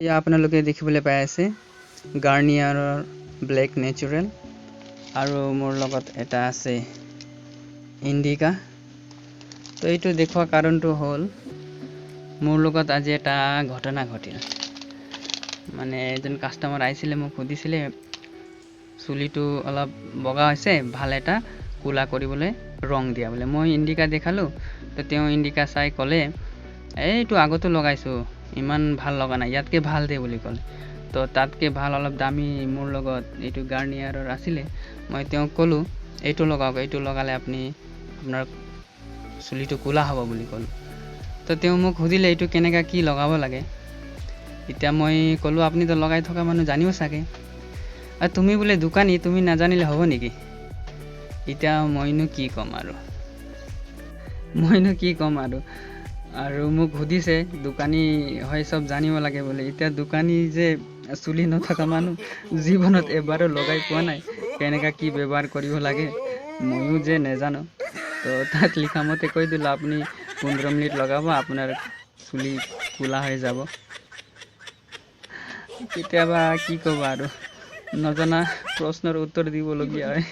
এয়া আপোনালোকে দেখিবলৈ পাই আছে গাৰ্নিয়াৰৰ ব্লেক নেচাৰেল আৰু মোৰ লগত এটা আছে ইণ্ডিকা। তো এইটো দেখুৱা কাৰণটো হ'ল মোৰ লগত আজি এটা ঘটনা ঘটিল। মানে এজন কাষ্টমাৰ আহিছিলে, মোক সুধিছিলে চুলিটো অলপ বগা হৈছে, ভাল এটা কোলা কৰিবলৈ ৰং দিয়া বোলে। মই ইণ্ডিকা দেখালোঁ, তো তেওঁ ইণ্ডিকা চাই ক'লে এইটো আগতো লগাইছোঁ, ইমান ভাল লগা নাই, ইয়াতকৈ ভাল দে বুলি ক'লে। তো তাতকৈ ভাল অলপ দামী মোৰ লগত এইটো গাৰ্নিয়াৰৰ আছিলে। মই তেওঁক ক'লোঁ এইটো লগাওক, এইটো লগালে আপোনাৰ চুলিটো কোলা হ'ব বুলি ক'লোঁ। তো তেওঁ মোক সুধিলে এইটো কেনেকৈ কি লগাব লাগে। এতিয়া মই ক'লোঁ আপুনিতো লগাই থকা মানুহ জানিব চাগে, আৰু তুমি বোলে দোকানী, তুমি নাজানিলে হ'ব নেকি। এতিয়া মইনো কি ক'ম আৰু মোক সুধিছে দোকানী হয়, চব জানিব লাগে বোলে। এতিয়া দোকানী যে চুলি নথকা মানুহ, জীৱনত এবাৰো লগাই পোৱা নাই, কেনেকৈ কি ব্যৱহাৰ কৰিব লাগে ময়ো যে নেজানো। তো তাত লিখা মতে কৈ দিলোঁ আপুনি 15 মিনিট লগাব, আপোনাৰ চুলি কোলা হৈ যাব। কেতিয়াবা কি ক'ব আৰু, নজনা প্ৰশ্নৰ উত্তৰ দিবলগীয়া হয়।